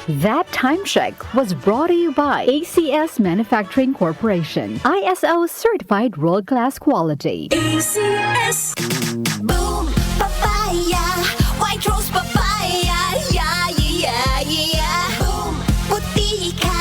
That time check was brought to you by ACS Manufacturing Corporation, ISO certified world-class quality. ACS. Boom, papaya. White rose papaya. Yeah, yeah, yeah. Boom, puti ka.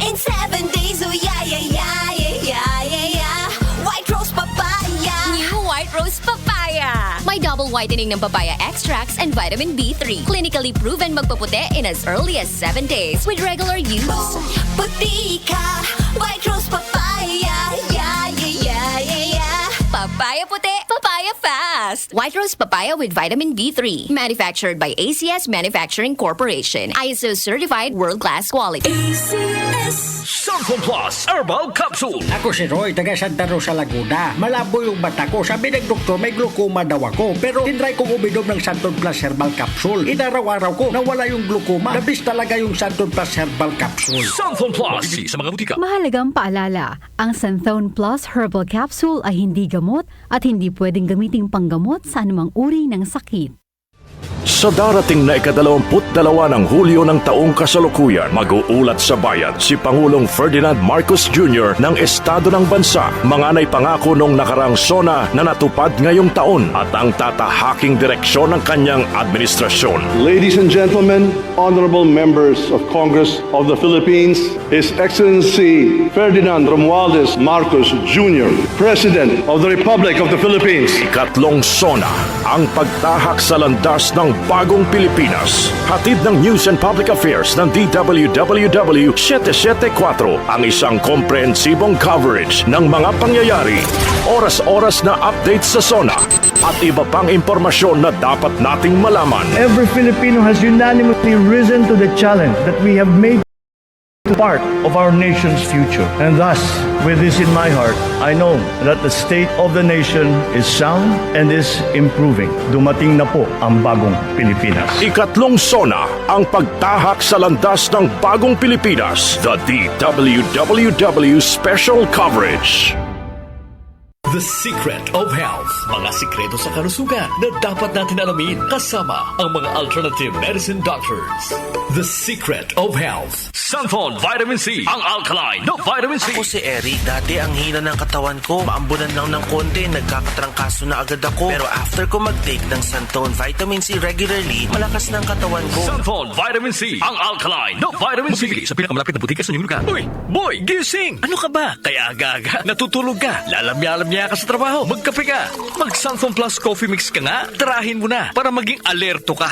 In 7 days, oh yeah, yeah, yeah, yeah, yeah, yeah. White rose papaya. New White Rose Papaya. May double whitening ng papaya extracts and vitamin B3. Clinically proven magpaputi in as early as 7 days with regular use. Boom, puti ka. White rose papaya. Yeah, yeah, yeah, yeah, yeah. Papaya puti, papaya fast. White Rose Papaya with vitamin B3. Manufactured by ACS Manufacturing Corporation. ISO certified world-class quality. ACS. Sanfon Plus Herbal Capsule. Ako si Roy, taga Santa Rosa, Laguna. Malabo yung mata ko. Sabi ng doktor, may glaucoma daw ako. Pero tinry kong uminom ng Santon Plus Herbal Capsule. Inaraw-araw ko, nawala yung glaucoma. Nabis talaga yung Santon Plus Herbal Capsule. Sanfon Plus. Mabibili sa mga butika. Mahalagang paalala, ang Santhone Plus Herbal Capsule ay hindi gamot at hindi pwedeng gamiting panggamot sa anumang uri ng sakit. Sa darating na ika-22 ng Hulyo ng taong kasalukuyan, mag-uulat sa bayan si Pangulong Ferdinand Marcos Jr. ng Estado ng Bansa. Manganay pangako nung nakarang SONA na natupad ngayong taon at ang tatahaking direksyon ng kanyang administrasyon. Ladies and gentlemen, honorable members of Congress of the Philippines, His Excellency Ferdinand Romualdez Marcos Jr., President of the Republic of the Philippines. Ikatlong SONA, ang pagtahak sa landas ng bagong Pilipinas. Hatid ng News and Public Affairs ng DWWW 774 ang isang komprehensibong coverage ng mga pangyayari, oras-oras na update sa SONA at iba pang impormasyon na dapat nating malaman. Every Filipino has unanimously risen to the challenge that we have made part of our nation's future. And thus, with this in my heart, I know that the state of the nation is sound and is improving. Dumating na po ang bagong Pilipinas. Ikatlong SONA, ang pagtahak sa landas ng bagong Pilipinas. The DWWW Special Coverage. The Secret of Health. Mga sikreto sa kalusugan na dapat natin alamin kasama ang mga alternative medicine doctors. The Secret of Health. Sanfon Vitamin C. Ang alkaline na vitamin C. Ako si Eric. Dati ang hina ng katawan ko. Maambunan lang ng konti. Nagkakatrangkaso na agad ako. Pero after ko mag-take ng Santon Vitamin C regularly, malakas ng katawan ko. Sanfon Vitamin C. Ang alkaline na vitamin C. Mabibili sa pinakamalapit na butika sa inyong lugar. Uy! Boy! Gising! Ano ka ba? Kaya aga-aga. Natutulog ka. Lalamya-lamya ka sa trabaho. Magkape ka. Mag-Sanfon Plus Coffee Mix ka nga. Tirahin mo na para maging alerto ka.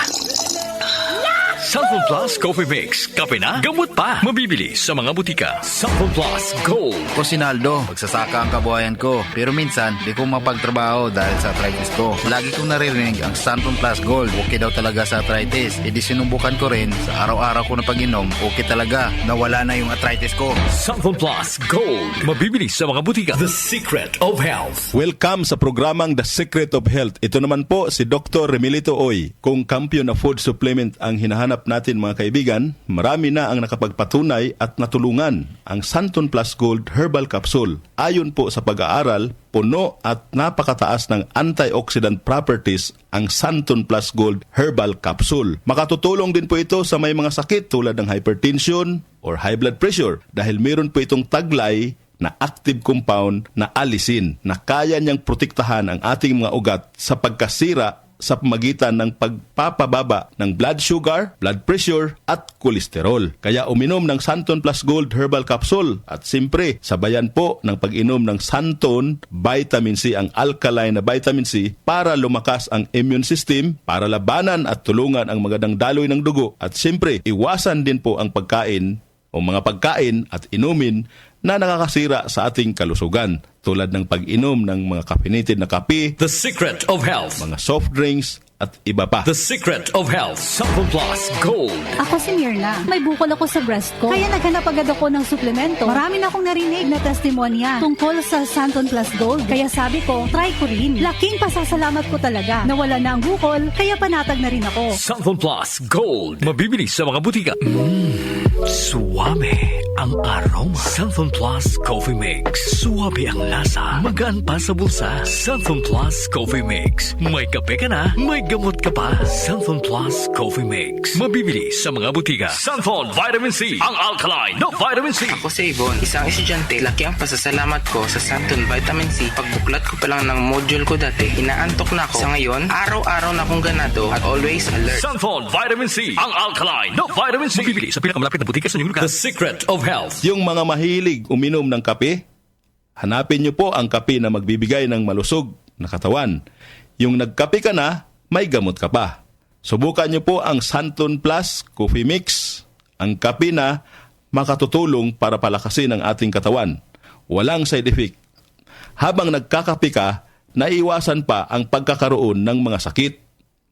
Sanfon Plus Coffee Mix. Kape na, gamot pa. Mabibili sa mga butika. Sanfon Plus Gold. Ako si Naldo, magsasaka ang kabuhayan ko. Pero minsan, di ko mapagtrabaho dahil sa arthritis ko. Lagi kong naririnig ang Sanfon Plus Gold. Okay daw talaga sa arthritis. E di sinubukan ko rin sa araw-araw ko na pag-inom. Okay talaga, nawala na yung arthritis ko. Sanfon Plus Gold. Mabibili sa mga butika. The Secret of Health. Welcome sa programang The Secret of Health. Ito naman po si Dr. Remilito Oy. Kung kampiyon na food supplement ang hinahanap natin mga kaibigan, marami na ang nakapagpatunay at natulungan ang Santon Plus Gold Herbal Capsule. Ayon po sa pag-aaral, puno at napakataas ng antioxidant properties ang Santon Plus Gold Herbal Capsule. Makatutulong din po ito sa may mga sakit tulad ng hypertension or high blood pressure dahil meron po itong taglay na active compound na alisin na kaya niyang protektahan ang ating mga ugat sa pagkasira sa pamagitan ng pagpapababa ng blood sugar, blood pressure at kolesterol. Kaya uminom ng Santon Plus Gold Herbal Capsule at siyempre sabayan po ng pag-inom ng Santon Vitamin C, ang alkaline na vitamin C para lumakas ang immune system, para labanan at tulungan ang magandang daloy ng dugo at siyempre iwasan din po ang pagkain o mga pagkain at inumin na nakakasira sa ating kalusugan tulad ng pag-inom ng mga caffeinated na kape, The Secret of Health. mga soft drinks at iba pa. The Secret of Health. Sanfon Plus Gold. Ako si Mirna. May bukol ako sa breast ko. Kaya naghanap agad ako ng suplemento. Marami na akong narinig na testimonya tungkol sa Santon Plus Gold. Kaya sabi ko, try ko rin. Laking pasasalamat ko talaga. Nawala na ang bukol, kaya panatag na rin ako. Sanfon Plus Gold. Mabibili sa mga butika. Suwabe ang aroma. Santon Plus Coffee Mix. Suwabe ang lasa. Magaan pa sa bulsa. Santon Plus Coffee Mix. May kape ka na, may gamot ka pa. Santon Plus Coffee Mix. Mabibili sa mga butika. Santon Vitamin C. Ang alkaline na vitamin C. Ako si Yvonne, isang estudyante. Laki ang pasasalamat ko sa Santon Vitamin C. Pagbuklat ko pa lang ng module ko dati, inaantok na ako. Sa ngayon, araw-araw na akong ganado at always alert. Santon Vitamin C. Ang alkaline na vitamin C. Mabibili sa pinakamalapit na butika sa inyong lugar. The Secret of Health. Yung mga mahilig uminom ng kape, hanapin nyo po ang kape na magbibigay ng malusog na katawan. Yung nagkape ka na, may gamot ka pa. Subukan nyo po ang Santon Plus Coffee Mix. Ang kape na makatutulong para palakasin ang ating katawan. Walang side effect. Habang nagkakape ka, naiwasan pa ang pagkakaroon ng mga sakit,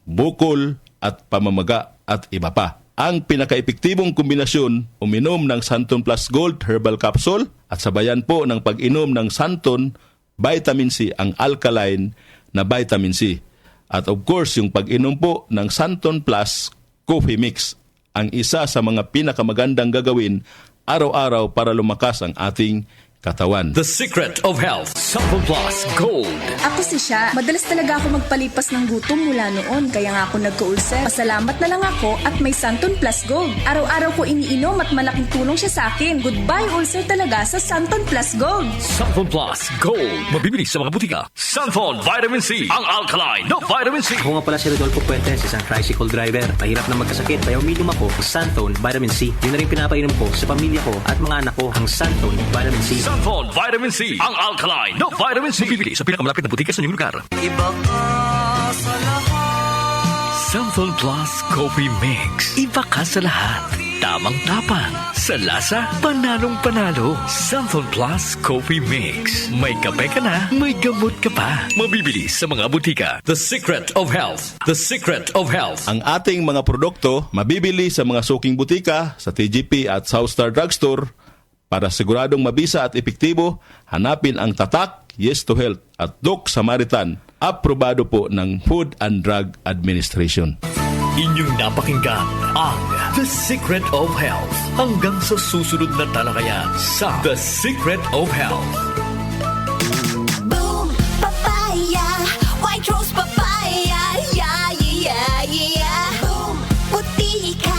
bukol at pamamaga at iba pa. Ang pinaka-epektibong kombinasyon, uminom ng Santon Plus Gold Herbal Capsule at sabayan po ng pag-inom ng Santon Vitamin C, ang alkaline na vitamin C. At of course, yung pag-inom po ng Santon Plus Coffee Mix, ang isa sa mga pinakamagandang gagawin araw-araw para lumakas ang ating katawan. The Secret of Health. Santon Plus Gold. Ako si Sha. Madalas talaga ako magpalipas ng gutom mula noon, kaya nga ako nagka-ulcer. Pasalamat na lang ako at may Santon Plus Gold. Araw-araw ko iniinom at malaking tulong siya sa akin. Goodbye ulcer talaga sa Santon Plus Gold. Santon Plus Gold. Mabibili sa mga butika. Santon Vitamin C. Ang alkaline na vitamin C. Ako nga pala si Rodolfo Puentes, isang tricycle driver. Mahirap na magkasakit, kaya uminom ako ng Santon Vitamin C. Yun na rin pinapainom ko sa pamilya ko at mga anak ko, ang Santon Vitamin C. Santon Vitamin C. Ang alkaline na vitamin C. Mabibili sa pinakamalapit na butika sa inyong lugar. Iba ka sa lahat. Santon Plus Coffee Mix. Iba ka sa lahat. Tamang-tapang. Sa lasa, panalong-panalo. Santon Plus Coffee Mix. May kape ka na, may gamot ka pa. Mabibili sa mga butika. The Secret of Health. The Secret of Health. Ang ating mga produkto mabibili sa mga suking butika, sa TGP at Southstar Drugstore. Para siguradong mabisa at epektibo, hanapin ang tatak Yes to Health at Doc Samaritan. Aprobado po ng Food and Drug Administration. Inyong napakinggan ang The Secret of Health. Hanggang sa susunod na talakayan sa The Secret of Health. Boom, papaya, white rose papaya, yeah, yeah, yeah. Boom, puti ka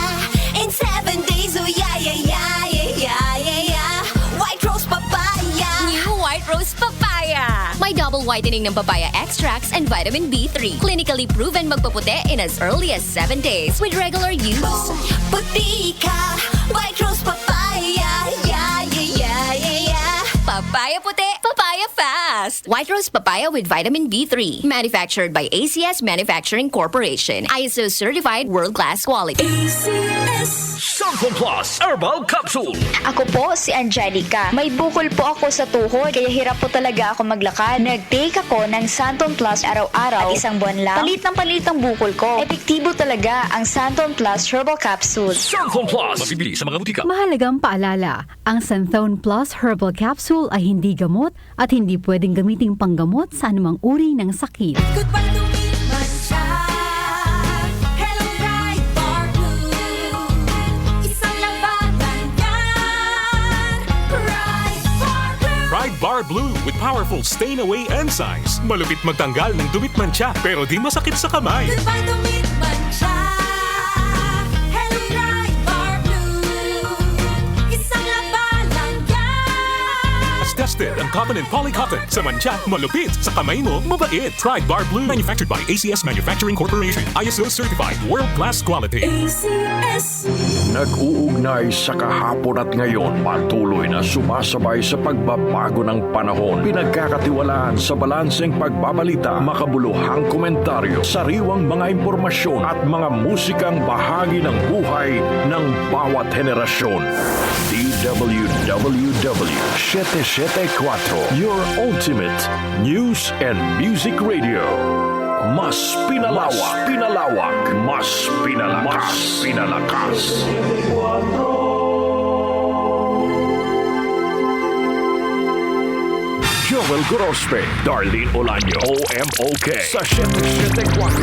in 7 days, oh yeah, yeah, yeah, yeah, yeah, yeah. White rose papaya. New White Rose Papaya. May double whitening ng papaya extracts and vitamin B3. Clinically proven magpaputi in as early as 7 days with regular use. Boom, puti ka, white rose papaya, yeah, yeah, yeah, yeah, yeah. Papaya puti, papaya fast. White Rose Papaya with vitamin B3. Manufactured by ACS Manufacturing Corporation. ISO certified world-class quality. Santon Plus Herbal Capsule. Ako po si Angelica. May bukol po ako sa tuhod, kaya hirap po talaga ako maglakad. Nag-take ako ng Santon Plus araw-araw at isang buwan lang. Palit ang bukol ko. Epektibo talaga ang Santon Plus Herbal Capsule. Santon Plus. Mabibili sa mga butika. Mahalagang paalala, ang Santon Plus Herbal Capsule ay hindi gamot at hindi pwedeng gamiting panggamot sa anumang uri ng sakit. Goodbye to me, Masha. Hello, Bright Bar Blue. Isang labanan yan. Bright Bar Blue. Pride Bar Blue with powerful stain-away enzymes. Malupit magtanggal ng dumit mancha pero di masakit sa kamay. Goodbye to me, Masha. Hello, Bright Bar Blue. Isang labanan yan. As tested ang cotton and polycotton. Sa mancha, malupit. Sa kamay mo, mabait. Pride Bar Blue. Manufactured by ACS Manufacturing Corporation. ISO certified world-class quality. ACS. Nag-uugnay sa kahapon at ngayon, patuloy na sumasabay sa pagbabago ng panahon. Pinagkakatiwalaan sa balanseng pagbabalita, makabuluhang komentaryo, sariwang mga impormasyon at mga musikang bahagi ng buhay ng bawat henerasyon. DWWW 774, your ultimate news and music radio. Mas pinalawak, mas pinalakas. Joel Gorospe, Darlene Olaño, OMOK, sa 774